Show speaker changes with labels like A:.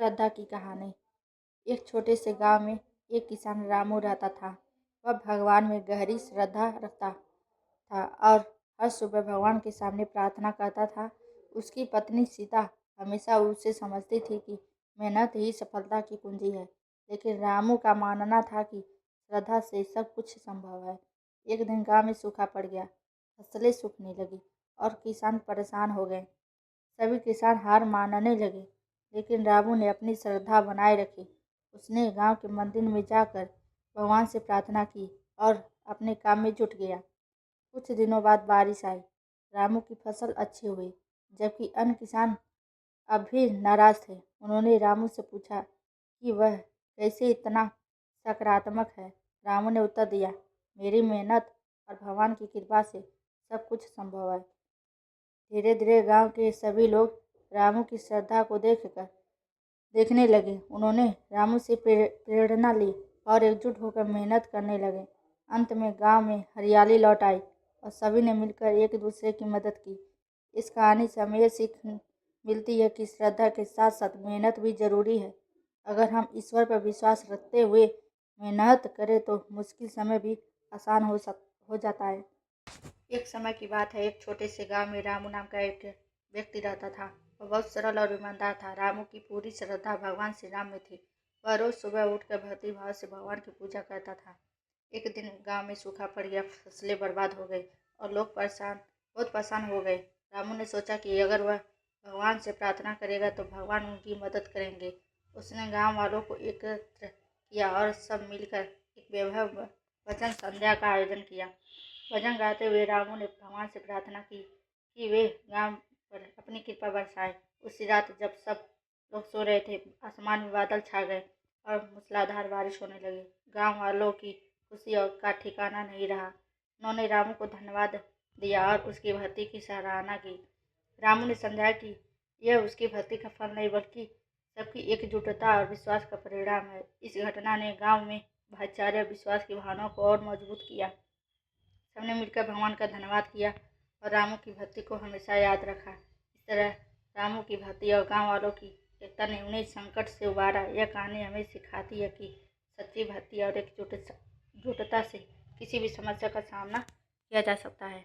A: श्रद्धा की कहानी। एक छोटे से गांव में एक किसान रामू रहता था। वह भगवान में गहरी श्रद्धा रखता था और हर सुबह भगवान के सामने प्रार्थना करता था। उसकी पत्नी सीता हमेशा उसे समझती थी कि मेहनत ही सफलता की कुंजी है, लेकिन रामू का मानना था कि श्रद्धा से सब कुछ संभव है। एक दिन गांव में सूखा पड़ गया, फसलें सूखने लगी और किसान परेशान हो गए। सभी किसान हार मानने लगे, लेकिन रामू ने अपनी श्रद्धा बनाए रखी। उसने गांव के मंदिर में जाकर भगवान से प्रार्थना की और अपने काम में जुट गया। कुछ दिनों बाद बारिश आई। रामू की फसल अच्छी हुई, जबकि अन्य किसान अब भी नाराज थे। उन्होंने रामू से पूछा कि वह कैसे इतना सकारात्मक है। रामू ने उत्तर दिया, मेरी मेहनत और भगवान की कृपा से सब कुछ संभव है। धीरे धीरे गांव के सभी लोग रामू की श्रद्धा को देखने लगे। उन्होंने रामू से प्रेरणा ली और एकजुट होकर मेहनत करने लगे। अंत में गांव में हरियाली लौट आई और सभी ने मिलकर एक दूसरे की मदद की। इस कहानी से हमें यह सीख मिलती है कि श्रद्धा के साथ साथ मेहनत भी जरूरी है। अगर हम ईश्वर पर विश्वास रखते हुए मेहनत करें तो मुश्किल समय भी आसान हो जाता है। एक समय की बात है, एक छोटे से गांव में रामू नाम का एक व्यक्ति रहता था। वह बहुत सरल और ईमानदार था। रामू की पूरी श्रद्धा भगवान श्री राम में थी। वह रोज सुबह उठकर भक्ति भाव से भगवान की पूजा करता था। एक दिन गांव में सूखा पड़ गया, फसलें बर्बाद हो गई और लोग बहुत परेशान हो गए। रामू ने सोचा कि अगर वह भगवान से प्रार्थना करेगा तो भगवान उनकी मदद करेंगे। उसने गांव वालों को एकत्र किया और सब मिलकर एक वैभव वचन संध्या का आयोजन किया। भजन गाते हुए रामू ने भगवान से प्रार्थना की कि वे गांव पर अपनी कृपा बरसाए। उसी रात जब सब लोग सो रहे थे, आसमान में बादल छा गए और मूसलाधार बारिश होने लगी। गांव वालों की खुशी और का ठिकाना नहीं रहा। उन्होंने रामू को धन्यवाद दिया और उसकी भक्ति की सराहना की। रामू ने समझा कि यह उसकी भक्ति का फल नहीं बल्कि सबकी एकजुटता और विश्वास का परिणाम है। इस घटना ने गांव में भाईचारे और विश्वास की भावनाओं को और मजबूत किया। सबने मिलकर भगवान का धन्यवाद किया और रामू की भक्ति को हमेशा याद रखा। इस तरह रामू की भक्ति और गांव वालों की एकता ने उन्हें संकट से उबारा। यह कहानी हमें सिखाती है कि सच्ची भक्ति और एकजुटता से किसी भी समस्या का सामना किया जा सकता है।